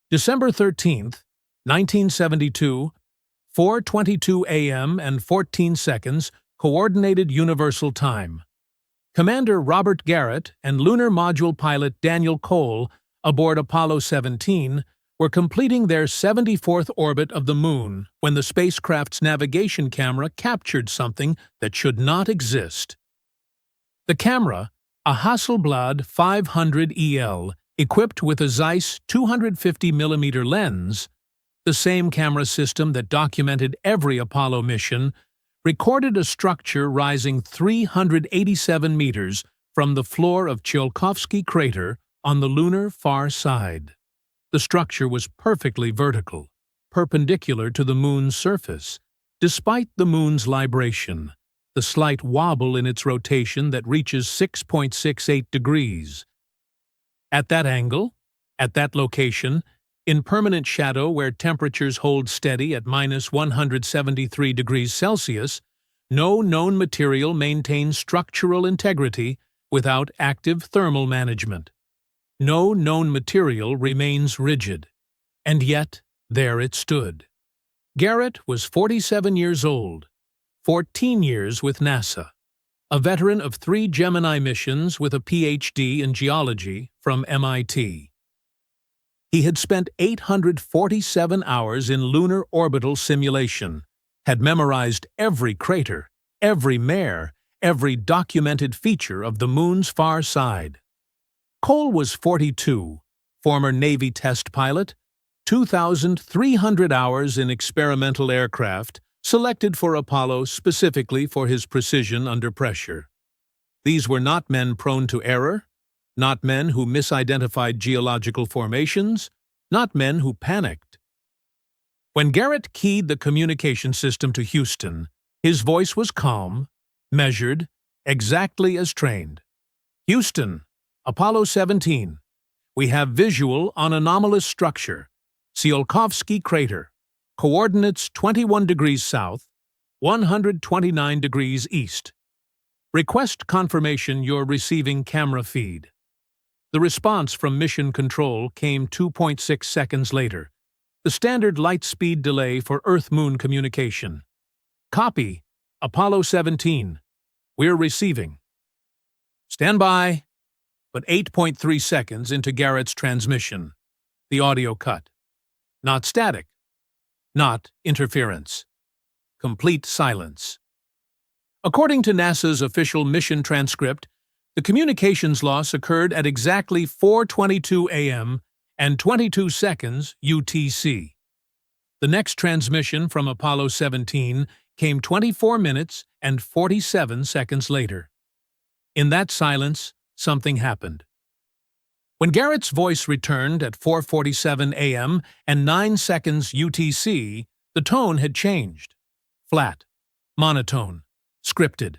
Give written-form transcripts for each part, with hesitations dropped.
December 13th, 1972, 4:22 a.m. and 14 seconds, Coordinated Universal Time. Commander Robert Garrett and Lunar Module pilot Daniel Cole, aboard Apollo 17, were completing their 74th orbit of the Moon when the spacecraft's navigation camera captured something that should not exist. The camera, a Hasselblad 500 EL, equipped with a Zeiss 250mm lens, the same camera system that documented every Apollo mission, recorded a structure rising 387 meters from the floor of Tsiolkovsky crater on the lunar far side. The structure was perfectly vertical, perpendicular to the Moon's surface, despite the Moon's libration, the slight wobble in its rotation that reaches 6.68 degrees. At that angle, at that location, in permanent shadow where temperatures hold steady at -173 degrees Celsius, no known material maintains structural integrity without active thermal management. No known material remains rigid. And yet, there it stood. Garrett was 47 years old, 14 years with NASA, a veteran of 3 Gemini missions with a PhD in geology from MIT. He had spent 847 hours in lunar orbital simulation, had memorized every crater, every mare, every documented feature of the Moon's far side. Cole was 42, former Navy test pilot, 2,300 hours in experimental aircraft, selected for Apollo specifically for his precision under pressure. These were not men prone to error, not men who misidentified geological formations, not men who panicked. When Garrett keyed the communication system to Houston, his voice was calm, measured, exactly as trained. Houston, Apollo 17. We have visual on anomalous structure, Tsiolkovsky crater, coordinates 21 degrees south, 129 degrees east. Request confirmation you're receiving camera feed. The response from Mission Control came 2.6 seconds later, the standard light speed delay for Earth-Moon communication. Copy, Apollo 17. We're receiving. Stand by. But 8.3 seconds into Garrett's transmission, the audio cut. Not static. Not interference. Complete silence. According to NASA's official mission transcript, the communications loss occurred at exactly 4:22 a.m. and 22 seconds UTC. The next transmission from Apollo 17 came 24 minutes and 47 seconds later. In that silence, something happened. When Garrett's voice returned at 4:47 a.m. and 9 seconds UTC, the tone had changed. Flat, monotone, scripted.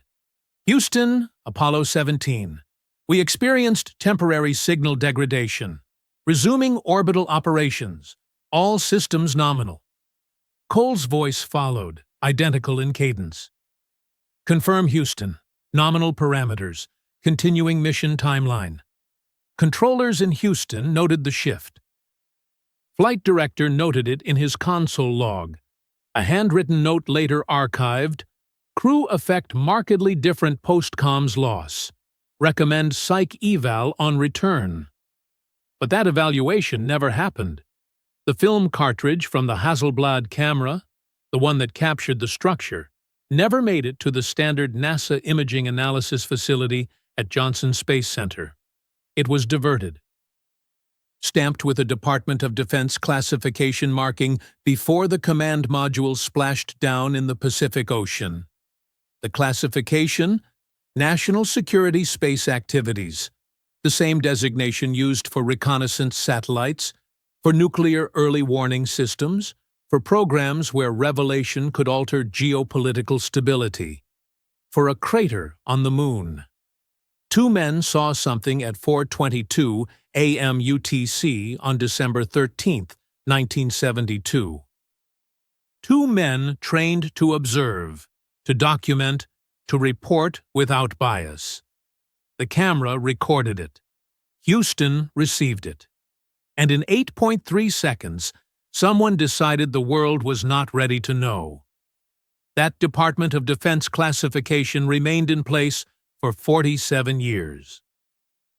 Houston, Apollo 17. We experienced temporary signal degradation. Resuming orbital operations. All systems nominal. Cole's voice followed, identical in cadence. Confirm Houston. Nominal parameters. Continuing mission timeline. Controllers in Houston noted the shift. Flight director noted it in his console log. A handwritten note later archived. Crew affect markedly different post-comms loss. Recommend psych eval on return. But that evaluation never happened. The film cartridge from the Hasselblad camera, the one that captured the structure, never made it to the standard NASA imaging analysis facility at Johnson Space Center. It was diverted. Stamped with a Department of Defense classification marking before the command module splashed down in the Pacific Ocean. The classification, National Security Space Activities, the same designation used for reconnaissance satellites, for nuclear early warning systems, for programs where revelation could alter geopolitical stability, for a crater on the Moon. 2 men saw something at 4:22 a.m. UTC on December 13, 1972. 2 men trained to observe, to document, to report without bias. The camera recorded it. Houston received it. and in 8.3 seconds, someone decided the world was not ready to know. That Department of Defense classification remained in place for 47 years.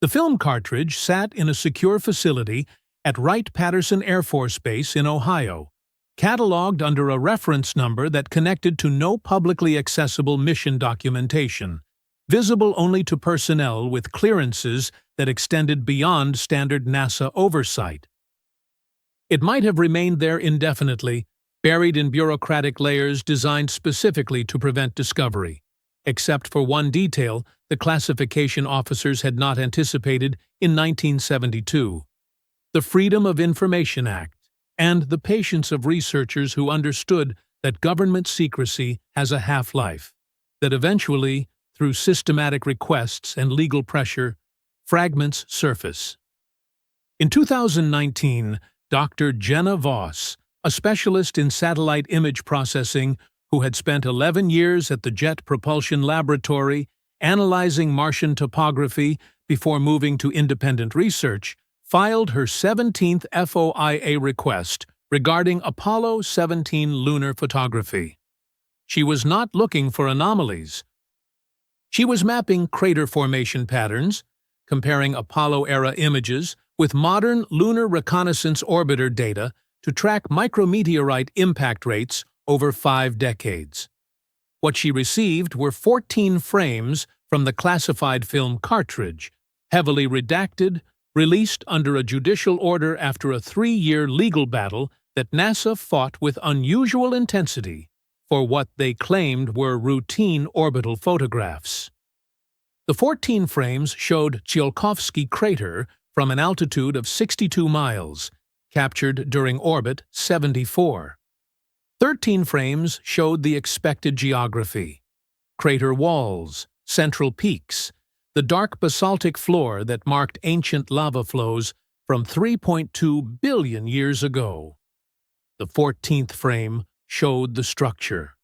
The film cartridge sat in a secure facility at Wright-Patterson Air Force Base in Ohio, cataloged under a reference number that connected to no publicly accessible mission documentation, visible only to personnel with clearances that extended beyond standard NASA oversight. It might have remained there indefinitely, buried in bureaucratic layers designed specifically to prevent discovery, except for one detail the classification officers had not anticipated in 1972: the Freedom of Information Act, and the patience of researchers who understood that government secrecy has a half-life, that eventually, through systematic requests and legal pressure, fragments surface. In 2019, Dr. Jenna Voss, a specialist in satellite image processing who had spent 11 years at the Jet Propulsion Laboratory analyzing Martian topography before moving to independent research, filed her 17th FOIA request regarding Apollo 17 lunar photography. She was not looking for anomalies. She was mapping crater formation patterns, comparing Apollo-era images with modern Lunar Reconnaissance Orbiter data to track micrometeorite impact rates over 5 decades. What she received were 14 frames from the classified film cartridge, heavily redacted, released under a judicial order after a 3-year legal battle that NASA fought with unusual intensity for what they claimed were routine orbital photographs. The 14 frames showed Tsiolkovsky Crater from an altitude of 62 miles, captured during orbit 74. 13 frames showed the expected geography: crater walls, central peaks, the dark basaltic floor that marked ancient lava flows from 3.2 billion years ago. The 14th frame showed the structure.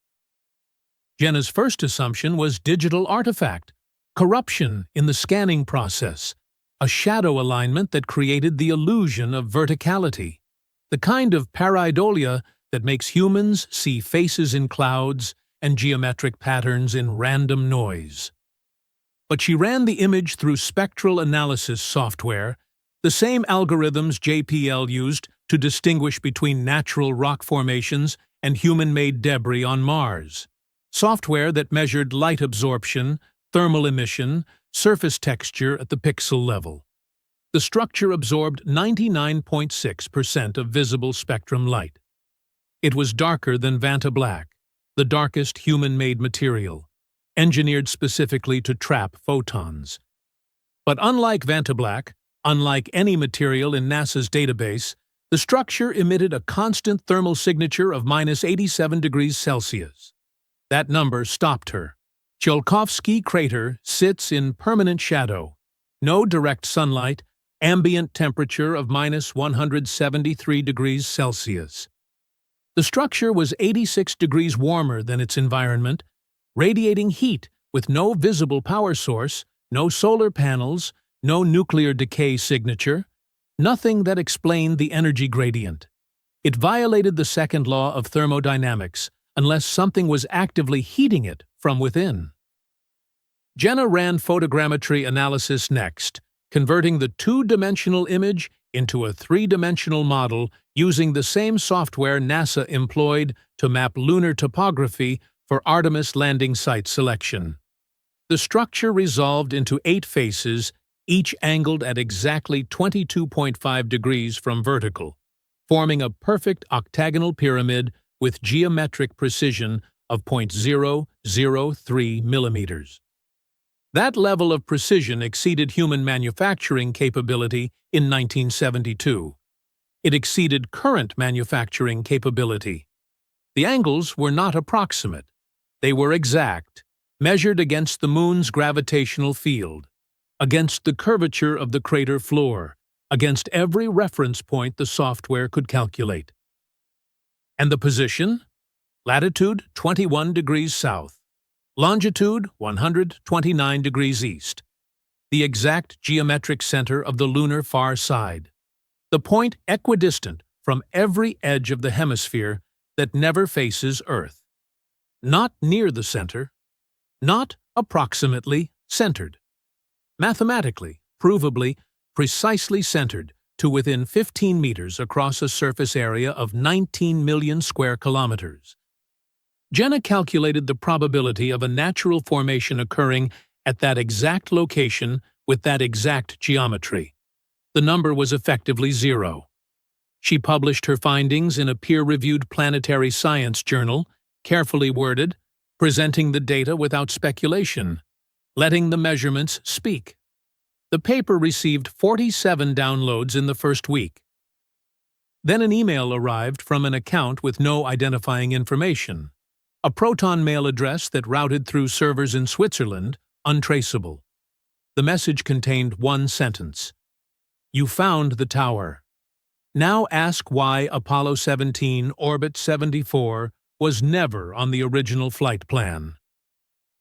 Jenna's first assumption was digital artifact, corruption in the scanning process, a shadow alignment that created the illusion of verticality, the kind of pareidolia that makes humans see faces in clouds and geometric patterns in random noise. But she ran the image through spectral analysis software, the same algorithms JPL used to distinguish between natural rock formations and human-made debris on Mars, software that measured light absorption, thermal emission, surface texture at the pixel level. The structure absorbed 99.6% of visible spectrum light. It was darker than Vanta Black, the darkest human-made material, engineered specifically to trap photons. But unlike Vanta Black, unlike any material in NASA's database, the structure emitted a constant thermal signature of -87 degrees Celsius. That number stopped her. Tsiolkovsky Crater sits in permanent shadow, no direct sunlight, ambient temperature of -173 degrees Celsius. The structure was 86 degrees warmer than its environment, radiating heat with no visible power source, no solar panels, no nuclear decay signature, nothing that explained the energy gradient. It violated the second law of thermodynamics unless something was actively heating it from within. Jenna ran photogrammetry analysis next, converting the 2-dimensional image into a 3-dimensional model using the same software NASA employed to map lunar topography for Artemis landing site selection. The structure resolved into 8 faces, each angled at exactly 22.5 degrees from vertical, forming a perfect octagonal pyramid with geometric precision of 0.003 millimeters. That level of precision exceeded human manufacturing capability in 1972. It exceeded current manufacturing capability. The angles were not approximate. They were exact, measured against the Moon's gravitational field, against the curvature of the crater floor, against every reference point the software could calculate. And the position? Latitude 21 degrees south. Longitude 129 degrees east. The exact geometric center of the lunar far side. the point equidistant from every edge of the hemisphere that never faces Earth. Not near the center, not approximately centered. Mathematically, provably, precisely centered to within 15 meters across a surface area of 19 million square kilometers. Jenna calculated the probability of a natural formation occurring at that exact location with that exact geometry. The number was effectively 0. She published her findings in a peer-reviewed planetary science journal, carefully worded, presenting the data without speculation, letting the measurements speak. The paper received 47 downloads in the first week. Then an email arrived from an account with no identifying information, a Proton mail address that routed through servers in Switzerland, untraceable. The message contained one sentence: "You found the tower. Now ask why Apollo 17 Orbit 74 was never on the original flight plan."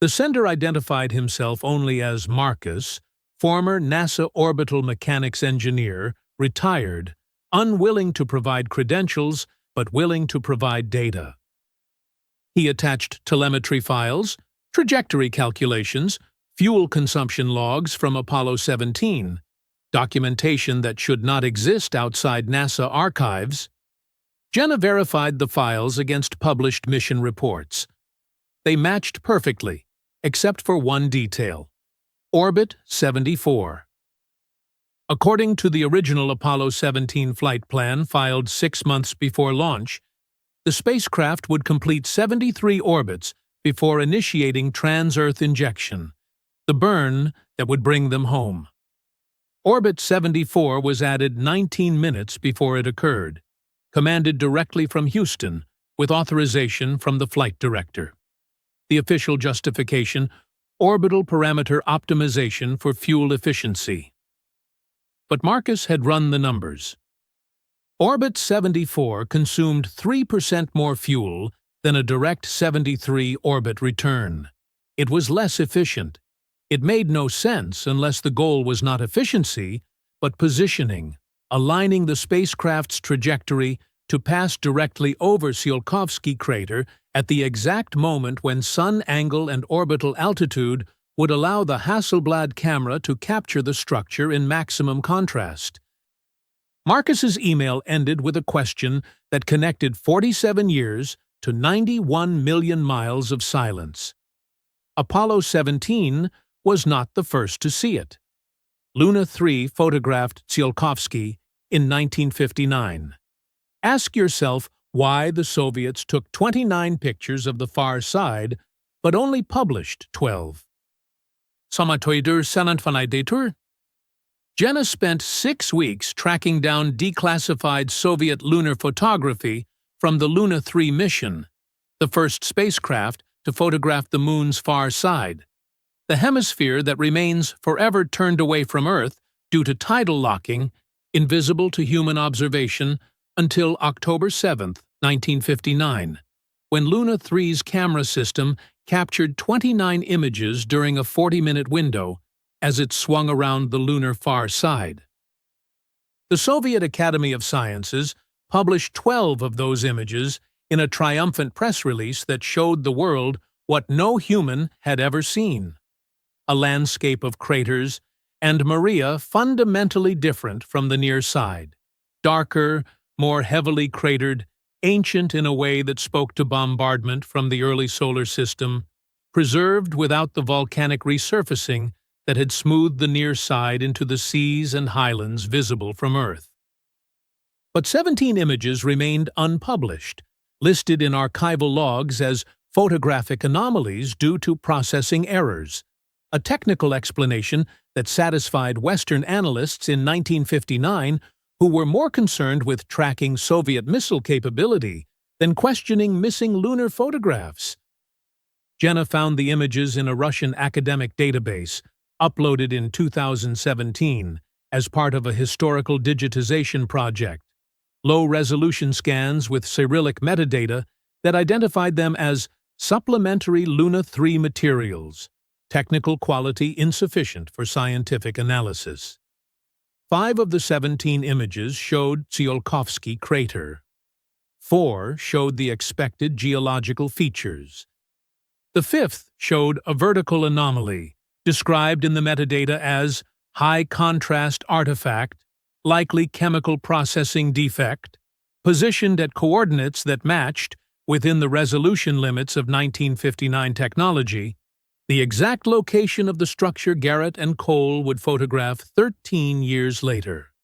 The sender identified himself only as Marcus, former NASA orbital mechanics engineer, retired, unwilling to provide credentials but willing to provide data. He attached telemetry files, trajectory calculations, fuel consumption logs from Apollo 17, documentation that should not exist outside NASA archives. Jenna verified the files against published mission reports. They matched perfectly, except for one detail: Orbit 74. According to the original Apollo 17 flight plan filed 6 months before launch, the spacecraft would complete 73 orbits before initiating trans-Earth injection, the burn that would bring them home. Orbit 74 was added 19 minutes before it occurred, commanded directly from Houston, with authorization from the flight director. The official justification: orbital parameter optimization for fuel efficiency. But Marcus had run the numbers. Orbit 74 consumed 3% more fuel than a direct 73 orbit return. It was less efficient. It made no sense unless the goal was not efficiency, but positioning, aligning the spacecraft's trajectory to pass directly over Tsiolkovsky crater at the exact moment when sun angle and orbital altitude would allow the Hasselblad camera to capture the structure in maximum contrast. Marcus's email ended with a question that connected 47 years to 91 million miles of silence. Apollo 17 was not the first to see it. Luna 3 photographed Tsiolkovsky in 1959. Ask yourself why the Soviets took 29 pictures of the far side, but only published 12. Samatoidur Sanantfanaidatur? Jenna spent 6 weeks tracking down declassified Soviet lunar photography from the Luna 3 mission, the first spacecraft to photograph the Moon's far side, the hemisphere that remains forever turned away from Earth due to tidal locking, invisible to human observation until October 7, 1959, when Luna 3's camera system captured 29 images during a 40-minute window as it swung around the lunar far side. The Soviet Academy of Sciences published 12 of those images in a triumphant press release that showed the world what no human had ever seen: a landscape of craters, and Maria fundamentally different from the near side, darker, more heavily cratered, ancient in a way that spoke to bombardment from the early solar system, preserved without the volcanic resurfacing that had smoothed the near side into the seas and highlands visible from Earth. But 17 images remained unpublished, listed in archival logs as photographic anomalies due to processing errors, a technical explanation that satisfied Western analysts in 1959 who were more concerned with tracking Soviet missile capability than questioning missing lunar photographs. Jenna found the images in a Russian academic database, uploaded in 2017 as part of a historical digitization project, low-resolution scans with Cyrillic metadata that identified them as supplementary Luna 3 materials, technical quality insufficient for scientific analysis. 5 of the 17 images showed Tsiolkovsky crater. 4 showed the expected geological features. The 5th showed a vertical anomaly, described in the metadata as high-contrast artifact, likely chemical processing defect, positioned at coordinates that matched, within the resolution limits of 1959 technology, the exact location of the structure Garrett and Cole would photograph 13 years later.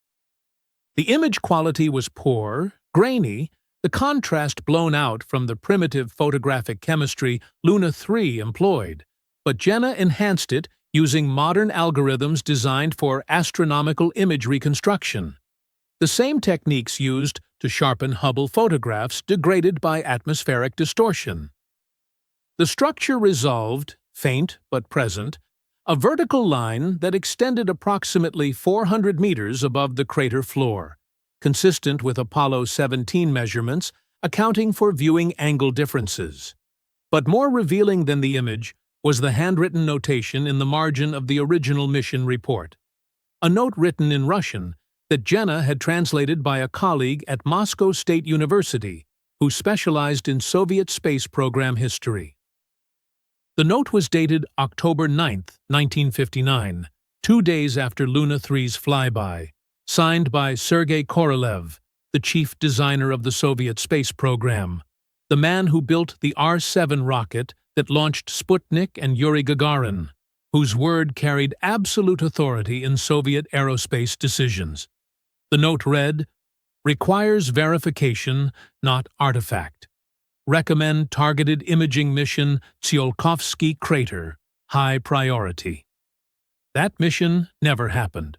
The image quality was poor, grainy, the contrast blown out from the primitive photographic chemistry Luna 3 employed, but Jenna enhanced it using modern algorithms designed for astronomical image reconstruction. The same techniques used to sharpen Hubble photographs degraded by atmospheric distortion. The structure resolved, faint but present, a vertical line that extended approximately 400 meters above the crater floor, consistent with Apollo 17 measurements, accounting for viewing angle differences. But more revealing than the image was the handwritten notation in the margin of the original mission report. A note written in Russian that Jenna had translated by a colleague at Moscow State University who specialized in Soviet space program history. The note was dated October 9, 1959, 2 days after Luna 3's flyby, signed by Sergei Korolev, the chief designer of the Soviet space program, the man who built the R-7 rocket that launched Sputnik and Yuri Gagarin, whose word carried absolute authority in Soviet aerospace decisions. The note read, "Requires verification, not artifact. Recommend targeted imaging mission Tsiolkovsky crater, high priority." That mission never happened.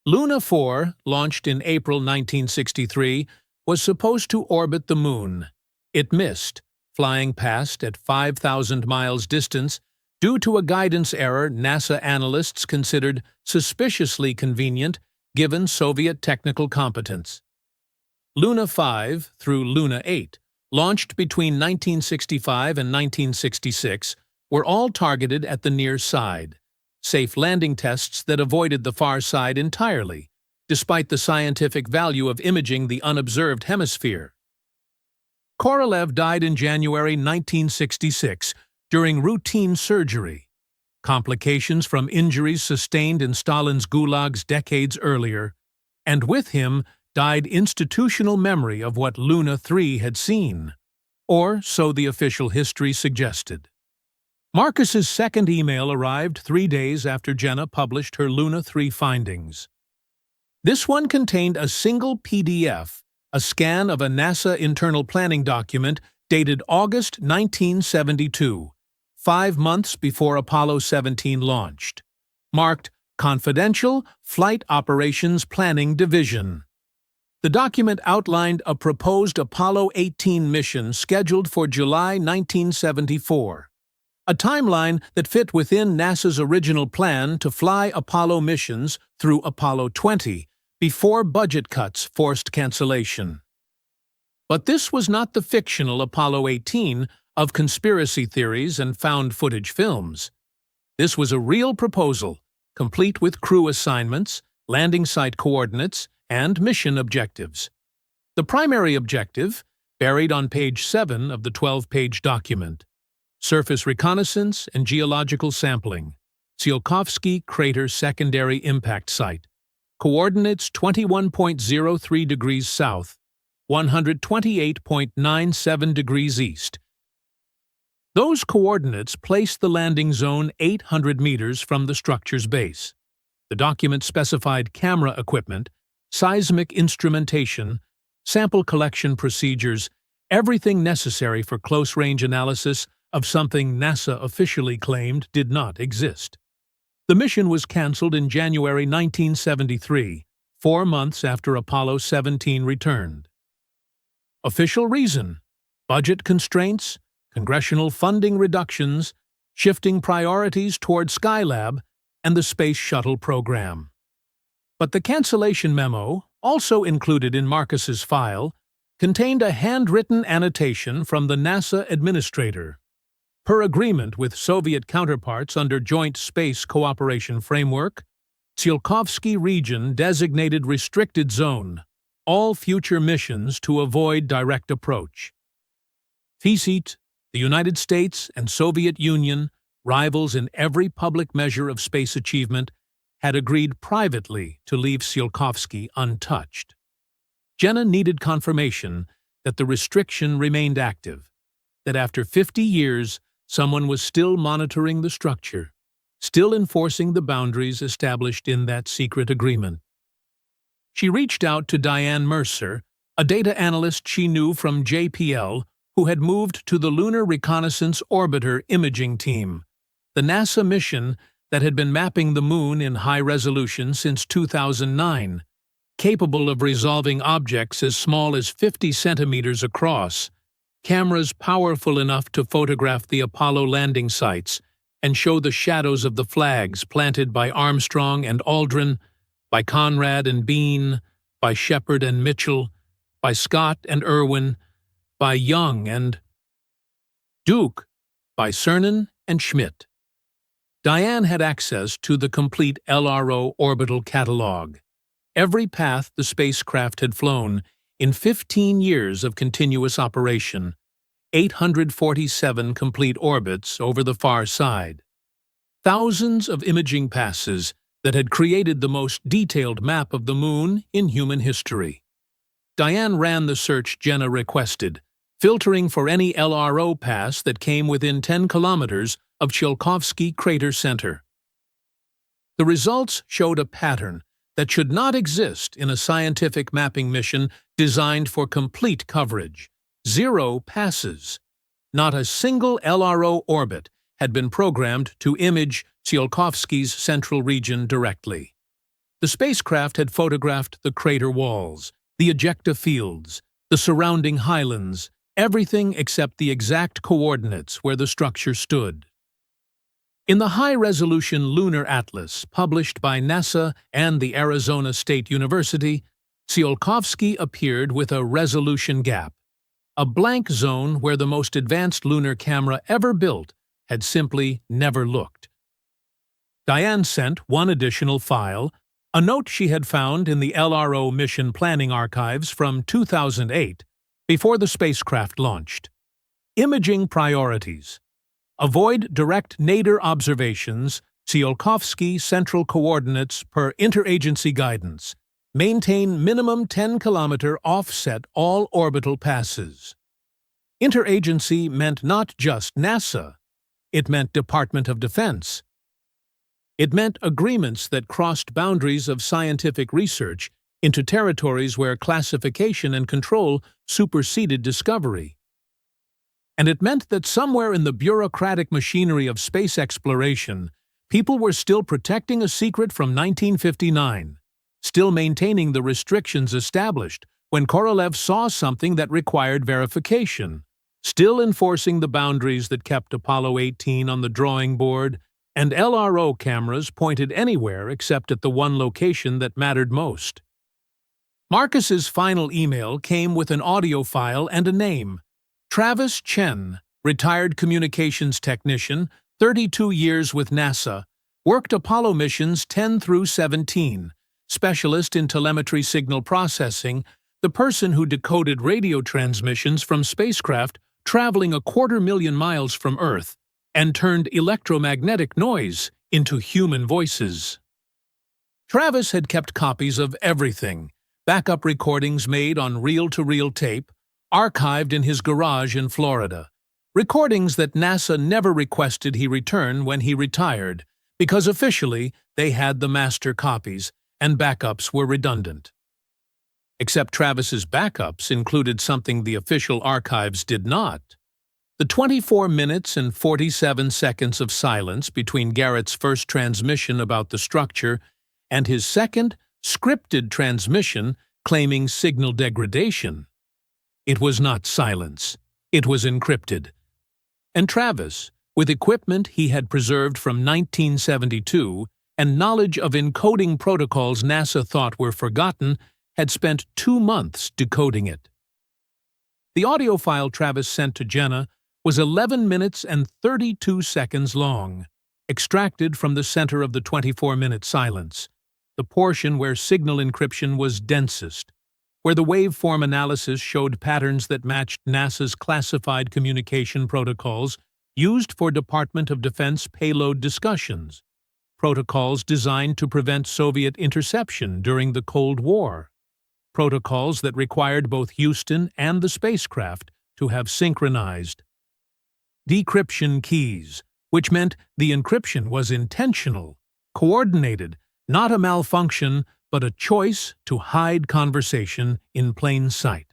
Luna 4, launched in April 1963, was supposed to orbit the Moon. It missed, flying past at 5,000 miles distance due to a guidance error NASA analysts considered suspiciously convenient given Soviet technical competence. Luna 5 through Luna 8, launched between 1965 and 1966, were all targeted at the near side, safe landing tests that avoided the far side entirely, despite the scientific value of imaging the unobserved hemisphere. Korolev died in January 1966 during routine surgery, complications from injuries sustained in Stalin's gulags decades earlier, and with him died institutional memory of what Luna 3 had seen, or so the official history suggested. Marcus's second email arrived 3 days after Jenna published her Luna 3 findings. This one contained a single PDF, a scan of a NASA internal planning document dated August 1972, 5 months before Apollo 17 launched, marked Confidential Flight Operations Planning Division. The document outlined a proposed Apollo 18 mission scheduled for July 1974, a timeline that fit within NASA's original plan to fly Apollo missions through Apollo 20 before budget cuts forced cancellation. But this was not the fictional Apollo 18 of conspiracy theories and found footage films. This was a real proposal, complete with crew assignments, landing site coordinates, and mission objectives. The primary objective, buried on page 7 of the 12-page document: surface reconnaissance and geological sampling, Tsiolkovsky crater secondary impact site, coordinates 21.03 degrees south, 128.97 degrees east. Those coordinates placed the landing zone 800 meters from the structure's base. The document specified camera equipment, seismic instrumentation, sample collection procedures, everything necessary for close-range analysis of something NASA officially claimed did not exist. The mission was canceled in January 1973, 4 months after Apollo 17 returned. Official reason: budget constraints, congressional funding reductions, shifting priorities toward Skylab, and the Space Shuttle program. But the cancellation memo, also included in Marcus's file, contained a handwritten annotation from the NASA administrator. Per agreement with Soviet counterparts under Joint Space Cooperation Framework, Tsiolkovsky region designated restricted zone. All future missions to avoid direct approach. FISIT, the United States and Soviet Union, rivals in every public measure of space achievement, had agreed privately to leave Tsiolkovsky untouched. Jenna needed confirmation that the restriction remained active, that after 50 years, someone was still monitoring the structure, still enforcing the boundaries established in that secret agreement. She reached out to Diane Mercer, a data analyst she knew from JPL, who had moved to the Lunar Reconnaissance Orbiter Imaging Team, the NASA mission that had been mapping the Moon in high resolution since 2009, capable of resolving objects as small as 50 centimeters across, cameras powerful enough to photograph the Apollo landing sites and show the shadows of the flags planted by Armstrong and Aldrin, by Conrad and Bean, by Shepard and Mitchell, by Scott and Irwin, by Young and Duke, by Cernan and Schmidt. Diane had access to the complete LRO orbital catalog, every path the spacecraft had flown in 15 years of continuous operation, 847 complete orbits over the far side. Thousands of imaging passes that had created the most detailed map of the Moon in human history. Diane ran the search Jenna requested, filtering for any LRO pass that came within 10 kilometers of Tsiolkovsky Crater Center. The results showed a pattern that should not exist in a scientific mapping mission designed for complete coverage. 0 passes. Not a single LRO orbit had been programmed to image Tsiolkovsky's central region directly. The spacecraft had photographed the crater walls, the ejecta fields, the surrounding highlands, everything except the exact coordinates where the structure stood. In the high-resolution Lunar Atlas published by NASA and the Arizona State University, Tsiolkovsky appeared with a resolution gap, a blank zone where the most advanced lunar camera ever built had simply never looked. Diane sent one additional file, a note she had found in the LRO mission planning archives from 2008, before the spacecraft launched. Imaging priorities. Avoid direct nadir observations, Tsiolkovsky central coordinates per interagency guidance. Maintain minimum 10-kilometer offset all orbital passes. Interagency meant not just NASA. It meant Department of Defense. It meant agreements that crossed boundaries of scientific research into territories where classification and control superseded discovery. And it meant that somewhere in the bureaucratic machinery of space exploration, people were still protecting a secret from 1959, still maintaining the restrictions established when Korolev saw something that required verification, still enforcing the boundaries that kept Apollo 18 on the drawing board, and LRO cameras pointed anywhere except at the one location that mattered most. Marcus's final email came with an audio file and a name. Travis Chen, retired communications technician, 32 years with NASA, worked Apollo missions 10 through 17, specialist in telemetry signal processing, the person who decoded radio transmissions from spacecraft traveling 250,000 miles from Earth and turned electromagnetic noise into human voices. Travis had kept copies of everything, backup recordings made on reel-to-reel tape, archived in his garage in Florida, recordings that NASA never requested he return when he retired, because officially they had the master copies and backups were redundant. Except Travis's backups included something the official archives did not. The 24 minutes and 47 seconds of silence between Garrett's first transmission about the structure and his second, scripted transmission claiming signal degradation. It was not silence. It was encrypted. And Travis, with equipment he had preserved from 1972 and knowledge of encoding protocols NASA thought were forgotten, had spent 2 months decoding it. The audio file Travis sent to Jenna was 11 minutes and 32 seconds long, extracted from the center of the 24-minute silence. the portion where signal encryption was densest, where the waveform analysis showed patterns that matched NASA's classified communication protocols used for Department of Defense payload discussions, protocols designed to prevent Soviet interception during the Cold War, protocols that required both Houston and the spacecraft to have synchronized decryption keys, which meant the encryption was intentional, coordinated, not a malfunction, but a choice to hide conversation in plain sight.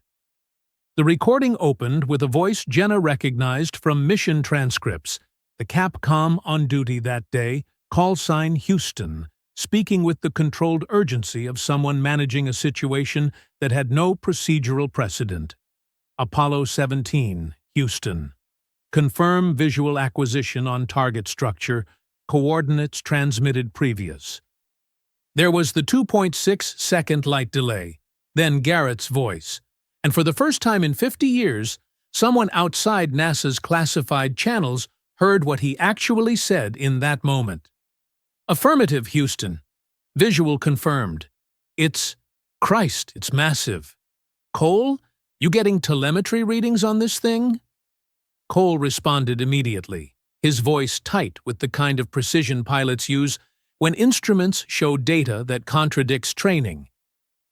The recording opened with a voice Jenna recognized from mission transcripts, the Capcom on duty that day, call sign Houston, speaking with the controlled urgency of someone managing a situation that had no procedural precedent. Apollo 17, Houston. Confirm visual acquisition on target structure, coordinates transmitted previous. There was the 2.6-second light delay, then Garrett's voice, and for the first time in 50 years, someone outside NASA's classified channels heard what he actually said in that moment. Affirmative, Houston. Visual confirmed. Christ, it's massive. Cole, you getting telemetry readings on this thing? Cole responded immediately, his voice tight with the kind of precision pilots use when instruments show data that contradicts training.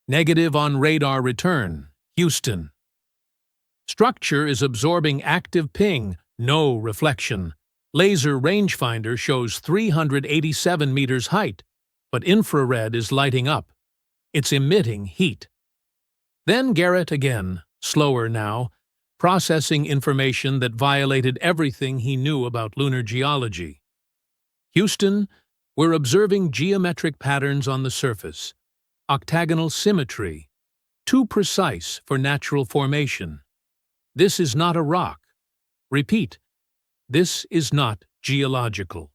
Negative on radar return, Houston. Structure is absorbing active ping, no reflection. Laser rangefinder shows 387 meters height, but infrared is lighting up. It's emitting heat. Then Garrett again, slower now, processing information that violated everything he knew about lunar geology. Houston, we're observing geometric patterns on the surface. Octagonal symmetry, too precise for natural formation. This is not a rock. Repeat, this is not geological.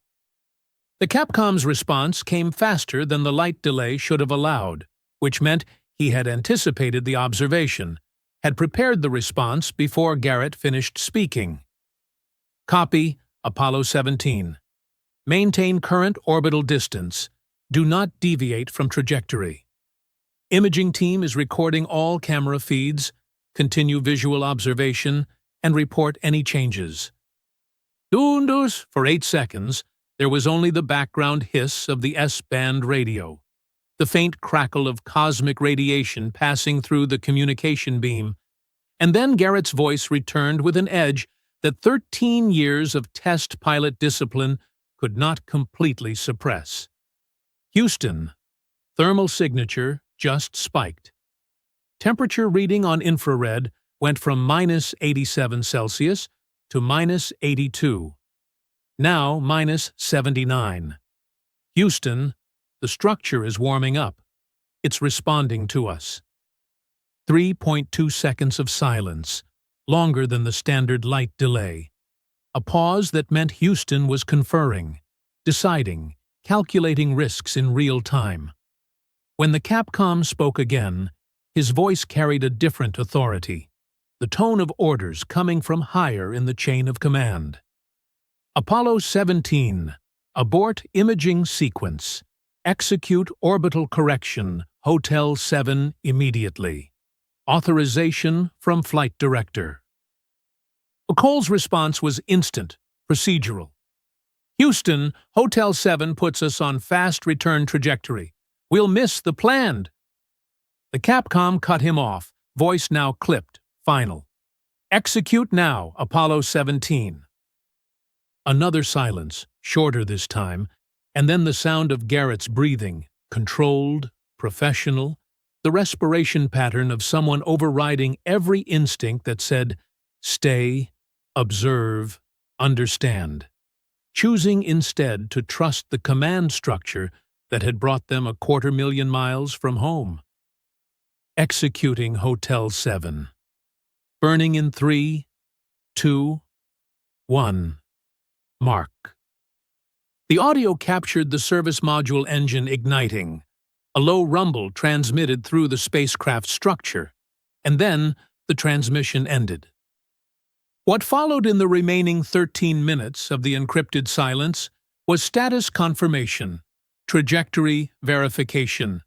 The Capcom's response came faster than the light delay should have allowed, which meant he had anticipated the observation, had prepared the response before Garrett finished speaking. Copy, Apollo 17. Maintain current orbital distance. Do not deviate from trajectory. Imaging team is recording all camera feeds, continue visual observation, and report any changes. Dundos, for 8 seconds, there was only the background hiss of the S-band radio, the faint crackle of cosmic radiation passing through the communication beam, and then Garrett's voice returned with an edge that 13 years of test pilot discipline could not completely suppress. Houston, thermal signature just spiked. Temperature reading on infrared went from minus 87 Celsius to minus 82. Now minus 79. Houston, the structure is warming up. It's responding to us. 3.2 seconds of silence, longer than the standard light delay. A pause that meant Houston was conferring, deciding, calculating risks in real time. When the Capcom spoke again, his voice carried a different authority, the tone of orders coming from higher in the chain of command. Apollo 17. Abort imaging sequence. Execute orbital correction, Hotel 7 immediately. Authorization from Flight Director. Cole's response was instant, procedural. Houston, Hotel 7 puts us on fast return trajectory. We'll miss the planned. The Capcom cut him off, voice now clipped, final. Execute now, Apollo 17. Another silence, shorter this time, and then the sound of Garrett's breathing, controlled, professional, the respiration pattern of someone overriding every instinct that said, stay, observe, understand, choosing instead to trust the command structure that had brought them 250,000 miles from home. Executing Hotel 7. Burning in 3, 2, 1. Mark. The audio captured the service module engine igniting. A low rumble transmitted through the spacecraft structure, and then the transmission ended. What followed in the remaining 13 minutes of the encrypted silence was status confirmation, Trajectory verification.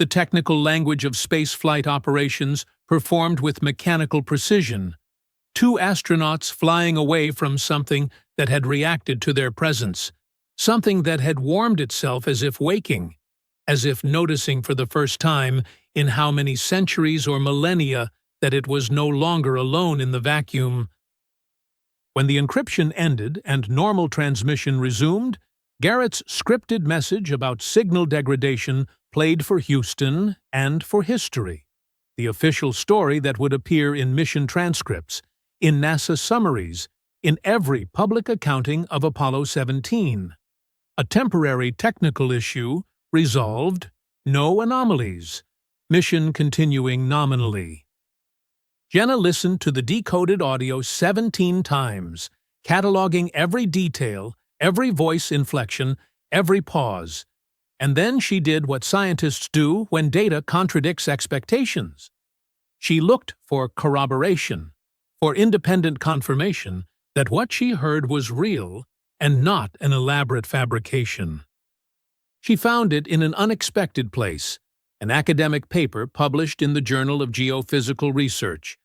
The technical language of spaceflight operations performed with mechanical precision. Two astronauts flying away from something that had reacted to their presence, something that had warmed itself as if waking, as if noticing for the first time in how many centuries or millennia that it was no longer alone in the vacuum. When the encryption ended and normal transmission resumed, Garrett's scripted message about signal degradation played for Houston and for history, the official story that would appear in mission transcripts, in NASA summaries, in every public accounting of Apollo 17. A temporary technical issue, resolved, no anomalies, mission continuing nominally. Jenna listened to the decoded audio 17 times, cataloging every detail, every voice inflection, every pause. And then she did what scientists do when data contradicts expectations. She looked for corroboration, for independent confirmation that what she heard was real and not an elaborate fabrication. She found it in an unexpected place, an academic paper published in the Journal of Geophysical Research,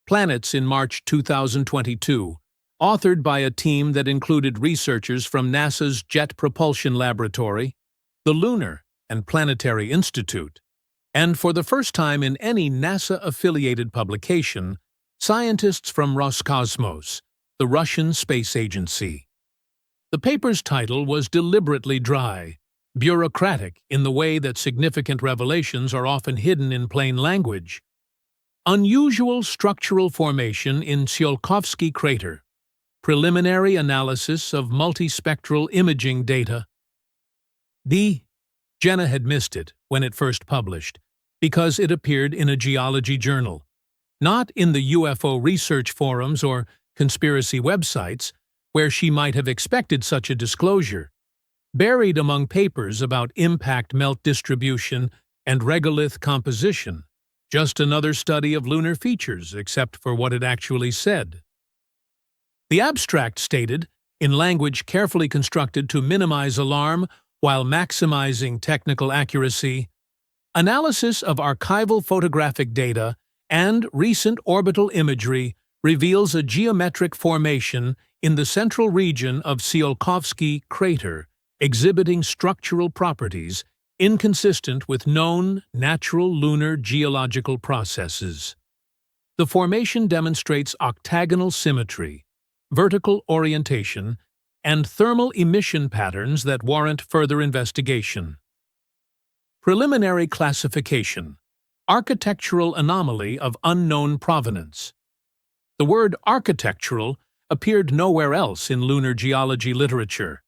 Planets in March 2022, authored by a team that included researchers from NASA's Jet Propulsion Laboratory, the Lunar and Planetary Institute, and for the first time in any NASA-affiliated publication, scientists from Roscosmos, the Russian space agency. The paper's title was deliberately dry, bureaucratic in the way that significant revelations are often hidden in plain language. Unusual structural formation in Tsiolkovsky crater. Preliminary analysis of multispectral imaging data. Jenna had missed it when it first published, because it appeared in a geology journal, not in the UFO research forums or conspiracy websites, where she might have expected such a disclosure. Buried among papers about impact melt distribution and regolith composition, just another study of lunar features except for what it actually said. The abstract stated, in language carefully constructed to minimize alarm while maximizing technical accuracy, analysis of archival photographic data and recent orbital imagery reveals a geometric formation in the central region of Tsiolkovsky crater exhibiting structural properties inconsistent with known natural lunar geological processes. The formation demonstrates octagonal symmetry, vertical orientation, and thermal emission patterns that warrant further investigation. Preliminary classification. Architectural anomaly of unknown provenance. The word architectural appeared nowhere else in lunar geology literature.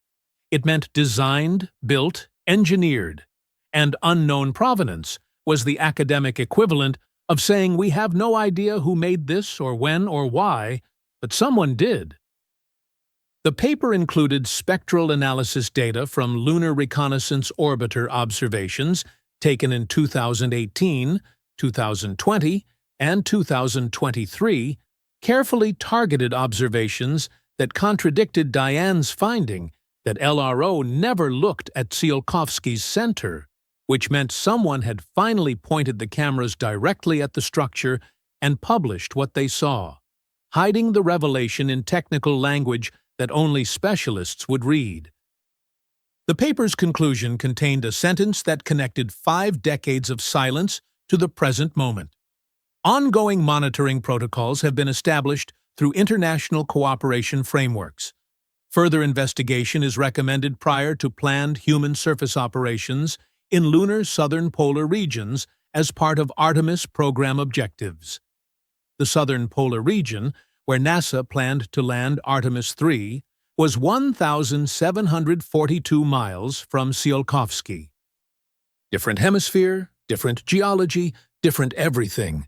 It meant designed, built, engineered, and unknown provenance was the academic equivalent of saying we have no idea who made this or when or why, but someone did. The paper included spectral analysis data from Lunar Reconnaissance Orbiter observations taken in 2018, 2020, and 2023, carefully targeted observations that contradicted Diane's finding that LRO never looked at Tsiolkovsky's center, which meant someone had finally pointed the cameras directly at the structure and published what they saw, hiding the revelation in technical language that only specialists would read. The paper's conclusion contained a sentence that connected 5 decades of silence to the present moment. Ongoing monitoring protocols have been established through international cooperation frameworks. Further investigation is recommended prior to planned human surface operations in lunar southern polar regions as part of Artemis program objectives. The southern polar region, where NASA planned to land Artemis 3, was 1,742 miles from Tsiolkovsky. Different hemisphere, different geology, different everything.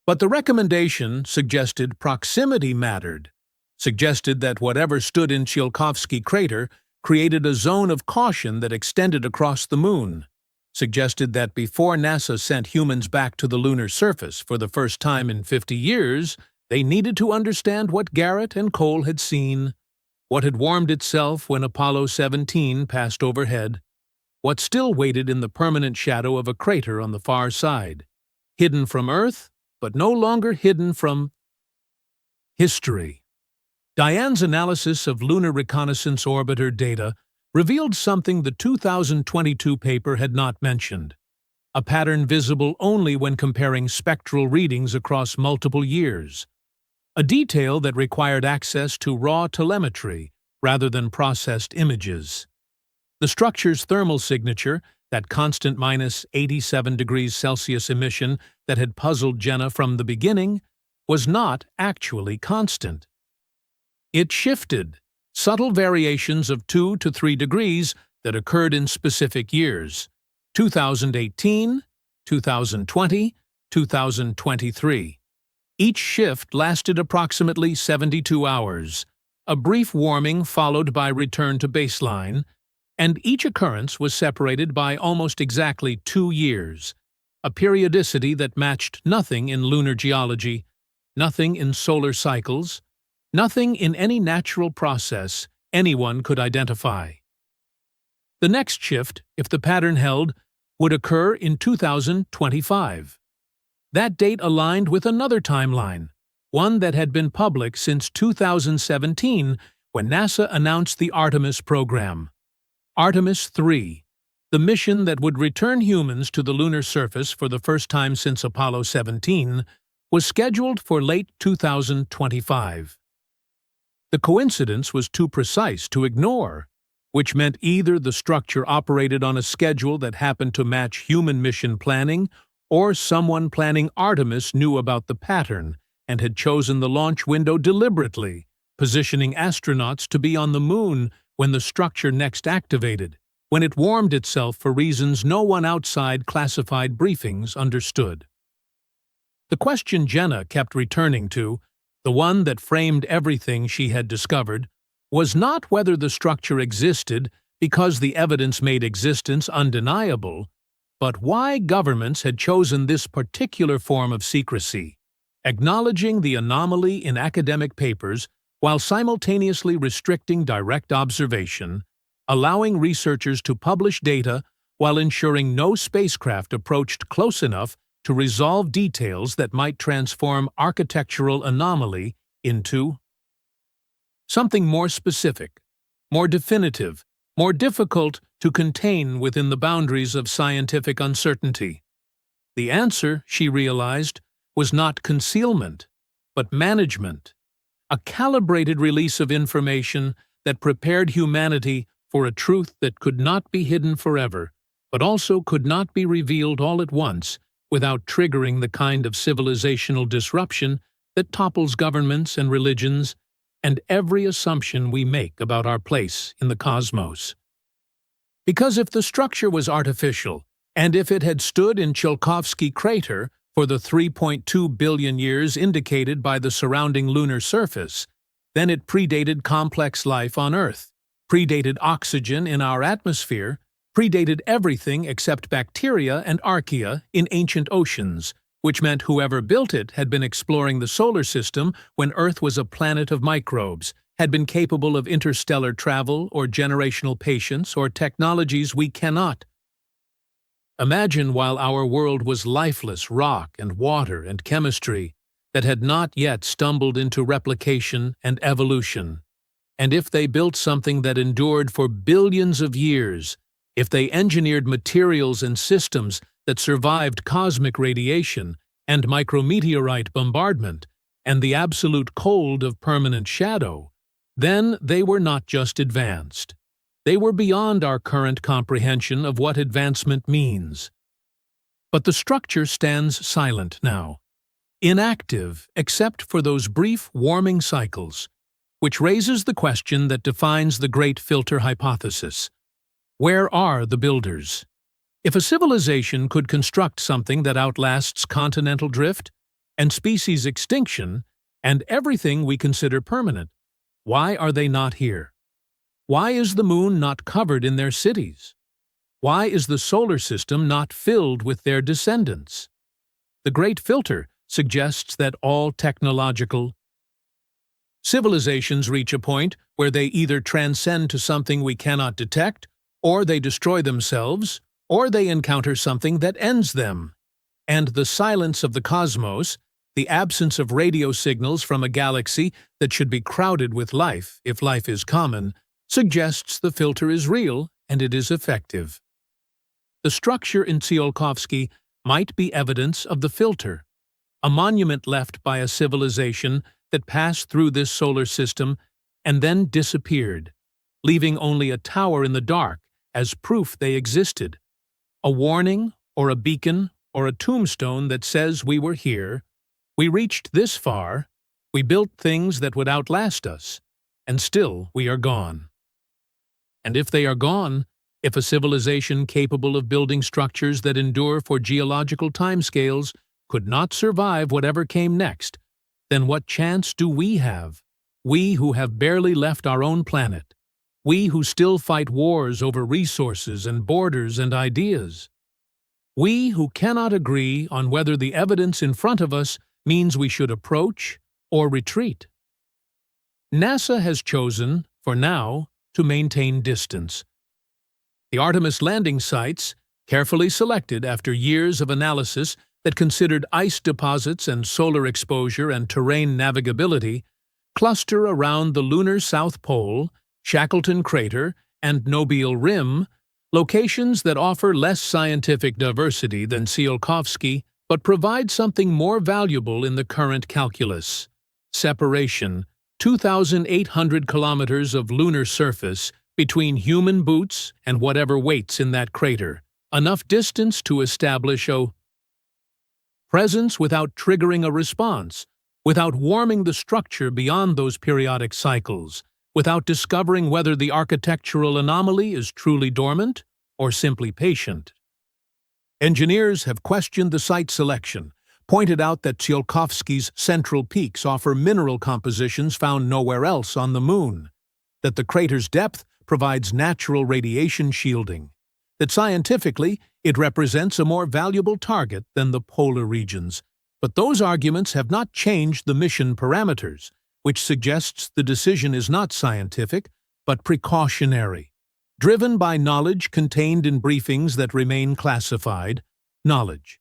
But the recommendation suggested proximity mattered, suggested that whatever stood in Tsiolkovsky crater created a zone of caution that extended across the moon, suggested that before NASA sent humans back to the lunar surface for the first time in 50 years, they needed to understand what Garrett and Cole had seen, what had warmed itself when Apollo 17 passed overhead. what still waited in the permanent shadow of a crater on the far side, hidden from Earth, but no longer hidden from history. Diane's analysis of Lunar Reconnaissance Orbiter data revealed something the 2022 paper had not mentioned, a pattern visible only when comparing spectral readings across multiple years, a detail that required access to raw telemetry rather than processed images. The structure's thermal signature, that constant minus 87 degrees Celsius emission that had puzzled Jenna from the beginning, was not actually constant. It shifted, subtle variations of 2 to 3 degrees that occurred in specific years: 2018, 2020, 2023. Each shift lasted approximately 72 hours, a brief warming followed by return to baseline, and each occurrence was separated by almost exactly 2 years, a periodicity that matched nothing in lunar geology, nothing in solar cycles, nothing in any natural process anyone could identify. The next shift, if the pattern held, would occur in 2025. That date aligned with another timeline, one that had been public since 2017 when NASA announced the Artemis program. Artemis 3, the mission that would return humans to the lunar surface for the first time since Apollo 17, was scheduled for late 2025. The coincidence was too precise to ignore, which meant either the structure operated on a schedule that happened to match human mission planning, or someone planning Artemis knew about the pattern and had chosen the launch window deliberately, positioning astronauts to be on the moon when the structure next activated, when it warmed itself for reasons no one outside classified briefings understood. The question Jenna kept returning to, the one that framed everything she had discovered, was not whether the structure existed because the evidence made existence undeniable, but why governments had chosen this particular form of secrecy, acknowledging the anomaly in academic papers while simultaneously restricting direct observation, allowing researchers to publish data while ensuring no spacecraft approached close enough to resolve details that might transform architectural anomaly into something more specific, more definitive, more difficult to contain within the boundaries of scientific uncertainty. The answer, she realized, was not concealment, but management, a calibrated release of information that prepared humanity for a truth that could not be hidden forever, but also could not be revealed all at once without triggering the kind of civilizational disruption that topples governments and religions and every assumption we make about our place in the cosmos. Because if the structure was artificial, and if it had stood in Tsiolkovsky crater for the 3.2 billion years indicated by the surrounding lunar surface, then it predated complex life on Earth, predated oxygen in our atmosphere, predated everything except bacteria and archaea in ancient oceans, which meant whoever built it had been exploring the solar system when Earth was a planet of microbes, had been capable of interstellar travel or generational patience or technologies we cannot. Imagine while our world was lifeless rock and water and chemistry that had not yet stumbled into replication and evolution. And if they built something that endured for billions of years, if they engineered materials and systems that survived cosmic radiation and micrometeorite bombardment and the absolute cold of permanent shadow, then they were not just advanced. They were beyond our current comprehension of what advancement means. But the structure stands silent now, inactive except for those brief warming cycles, which raises the question that defines the Great Filter hypothesis. Where are the builders? If a civilization could construct something that outlasts continental drift and species extinction and everything we consider permanent, why are they not here? Why is the moon not covered in their cities? Why is the solar system not filled with their descendants? The Great Filter suggests that all technological civilizations reach a point where they either transcend to something we cannot detect or they destroy themselves, or they encounter something that ends them. And the silence of the cosmos, the absence of radio signals from a galaxy that should be crowded with life, if life is common, suggests the filter is real and it is effective. The structure in Tsiolkovsky might be evidence of the filter, a monument left by a civilization that passed through this solar system and then disappeared, leaving only a tower in the dark as proof they existed, a warning or a beacon or a tombstone that says we were here, we reached this far, we built things that would outlast us, and still we are gone. And if they are gone, if a civilization capable of building structures that endure for geological timescales could not survive whatever came next, then what chance do we have, we who have barely left our own planet, we who still fight wars over resources and borders and ideas? We who cannot agree on whether the evidence in front of us means we should approach or retreat. NASA has chosen, for now, to maintain distance. The Artemis landing sites, carefully selected after years of analysis that considered ice deposits and solar exposure and terrain navigability, cluster around the lunar South Pole, Shackleton Crater, and Nobile Rim, locations that offer less scientific diversity than Tsiolkovsky but provide something more valuable in the current calculus: separation, 2,800 kilometers of lunar surface between human boots and whatever waits in that crater, enough distance to establish a presence without triggering a response, without warming the structure beyond those periodic cycles, without discovering whether the architectural anomaly is truly dormant or simply patient. Engineers have questioned the site selection, pointed out that Tsiolkovsky's central peaks offer mineral compositions found nowhere else on the Moon, that the crater's depth provides natural radiation shielding, that scientifically it represents a more valuable target than the polar regions. But those arguments have not changed the mission parameters, which suggests the decision is not scientific, but precautionary, driven by knowledge contained in briefings that remain classified, knowledge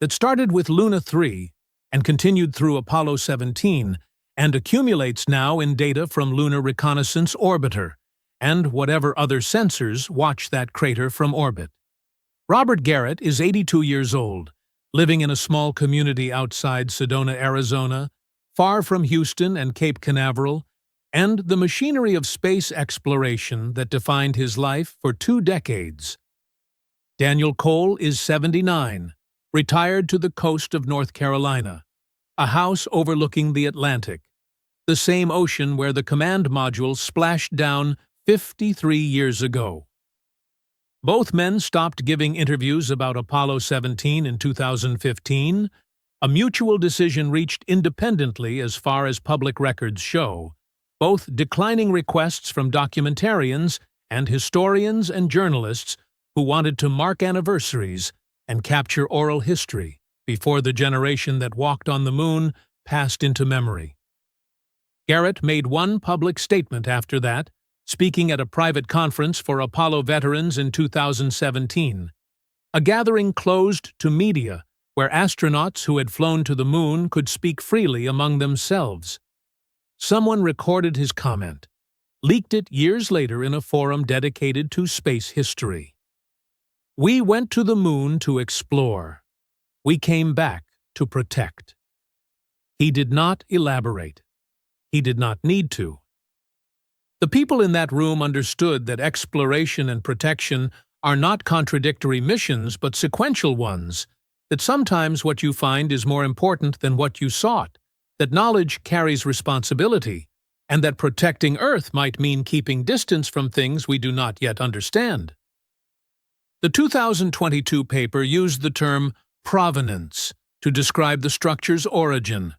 that started with Luna 3 and continued through Apollo 17 and accumulates now in data from Lunar Reconnaissance Orbiter and whatever other sensors watch that crater from orbit. Robert Garrett is 82 years old, living in a small community outside Sedona, Arizona, far from Houston and Cape Canaveral, and the machinery of space exploration that defined his life for 2 decades. Daniel Cole is 79, retired to the coast of North Carolina, a house overlooking the Atlantic, the same ocean where the command module splashed down 53 years ago. Both men stopped giving interviews about Apollo 17 in 2015, a mutual decision reached independently as far as public records show, both declining requests from documentarians and historians and journalists who wanted to mark anniversaries and capture oral history before the generation that walked on the Moon passed into memory. Garrett made one public statement after that, speaking at a private conference for Apollo veterans in 2017, a gathering closed to media where astronauts who had flown to the Moon could speak freely among themselves. Someone recorded his comment, leaked it years later in a forum dedicated to space history. "We went to the Moon to explore. We came back to protect." He did not elaborate. He did not need to. The people in that room understood that exploration and protection are not contradictory missions but sequential ones, that sometimes what you find is more important than what you sought, that knowledge carries responsibility, and that protecting Earth might mean keeping distance from things we do not yet understand. The 2022 paper used the term provenance to describe the structure's origin,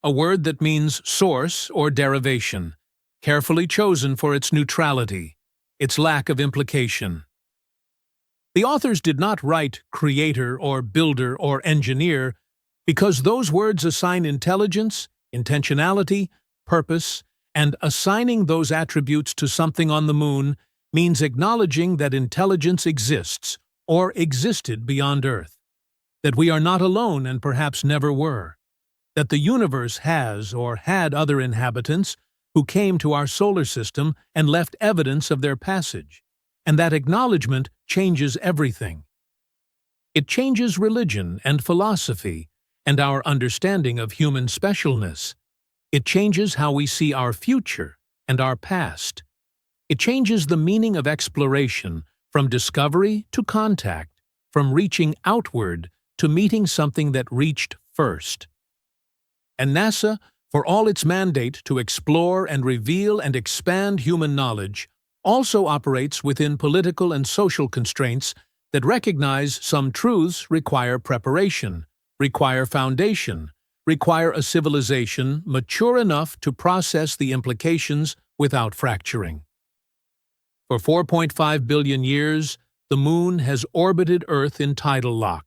a word that means source or derivation, carefully chosen for its neutrality, its lack of implication. The authors did not write creator or builder or engineer because those words assign intelligence, intentionality, purpose, and assigning those attributes to something on the Moon means acknowledging that intelligence exists or existed beyond Earth, that we are not alone and perhaps never were, that the universe has or had other inhabitants who came to our solar system and left evidence of their passage, and that acknowledgement changes everything. It changes religion and philosophy and our understanding of human specialness. It changes how we see our future and our past. It changes the meaning of exploration from discovery to contact, from reaching outward to meeting something that reached first. And NASA, for all its mandate to explore and reveal and expand human knowledge, also operates within political and social constraints that recognize some truths require preparation, require foundation, require a civilization mature enough to process the implications without fracturing. For 4.5 billion years, the Moon has orbited Earth in tidal lock,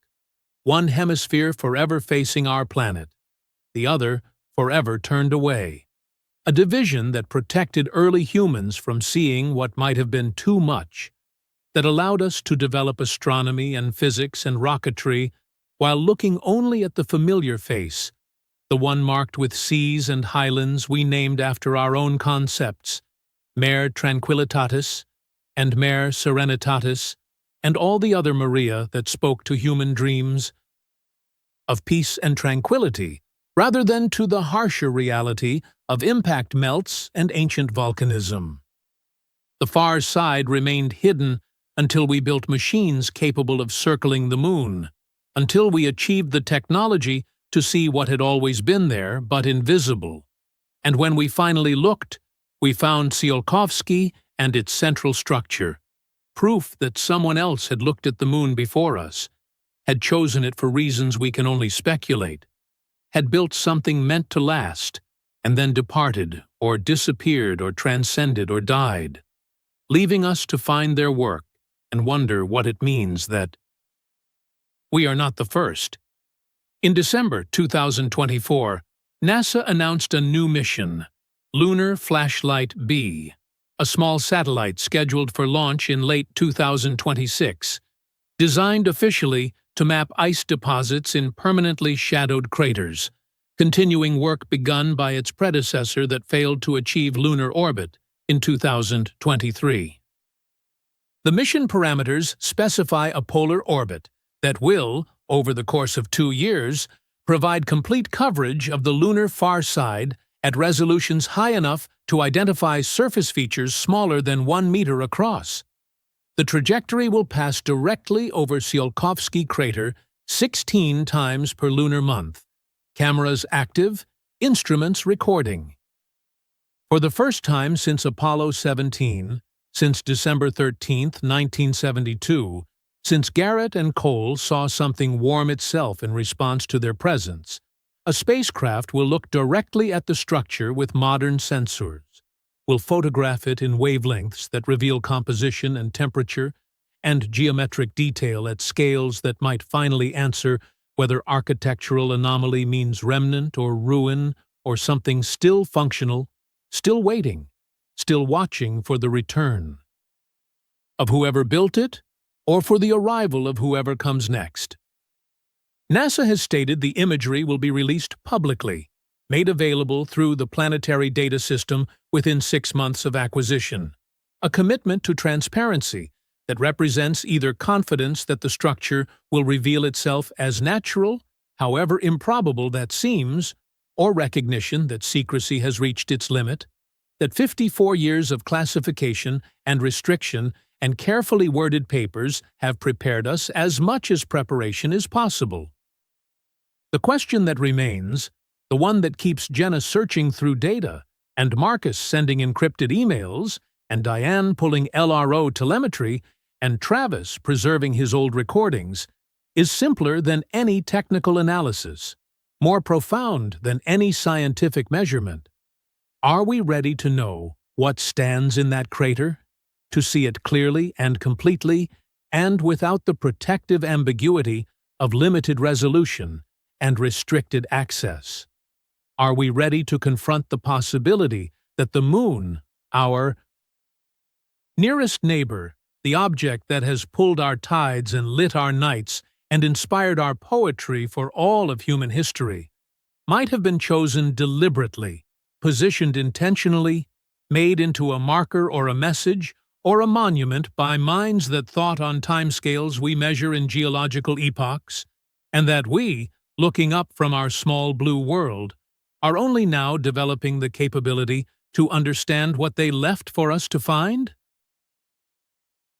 one hemisphere forever facing our planet, the other forever turned away. A division that protected early humans from seeing what might have been too much, that allowed us to develop astronomy and physics and rocketry while looking only at the familiar face, the one marked with seas and highlands we named after our own concepts, Mare Tranquillitatis and Mare Serenitatis, and all the other Maria that spoke to human dreams of peace and tranquility, rather than to the harsher reality of impact melts and ancient volcanism. The far side remained hidden until we built machines capable of circling the Moon, until we achieved the technology to see what had always been there but invisible. And when we finally looked, we found Tsiolkovsky and its central structure, proof that someone else had looked at the Moon before us, had chosen it for reasons we can only speculate, had built something meant to last, and then departed, or disappeared, or transcended, or died, leaving us to find their work and wonder what it means that we are not the first. In December 2024, NASA announced a new mission, Lunar Flashlight B, a small satellite scheduled for launch in late 2026, designed officially to map ice deposits in permanently shadowed craters, continuing work begun by its predecessor that failed to achieve lunar orbit in 2023. The mission parameters specify a polar orbit that will, over the course of 2 years, provide complete coverage of the lunar far side at resolutions high enough to identify surface features smaller than 1 meter across. The trajectory will pass directly over Tsiolkovsky crater 16 times per lunar month, cameras active, instruments recording. For the first time since Apollo 17, since December 13, 1972, since Garrett and Cole saw something warm itself in response to their presence, a spacecraft will look directly at the structure with modern sensors, will photograph it in wavelengths that reveal composition and temperature, and geometric detail at scales that might finally answer whether architectural anomaly means remnant or ruin or something still functional, still waiting, still watching for the return of whoever built it or for the arrival of whoever comes next. NASA has stated the imagery will be released publicly, made available through the planetary data system within 6 months of acquisition, a commitment to transparency that represents either confidence that the structure will reveal itself as natural, however improbable that seems, or recognition that secrecy has reached its limit, that 54 years of classification and restriction and carefully worded papers have prepared us as much as preparation is possible. The question that remains, the one that keeps Jenna searching through data, and Marcus sending encrypted emails, and Diane pulling LRO telemetry, and Travis preserving his old recordings, is simpler than any technical analysis, more profound than any scientific measurement. Are we ready to know what stands in that crater? To see it clearly and completely, and without the protective ambiguity of limited resolution and restricted access? Are we ready to confront the possibility that the Moon, our Nearest neighbor, the object that has pulled our tides and lit our nights and inspired our poetry for all of human history, might have been chosen deliberately, positioned intentionally, made into a marker or a message or a monument by minds that thought on timescales we measure in geological epochs, and that we, looking up from our small blue world, are only now developing the capability to understand what they left for us to find?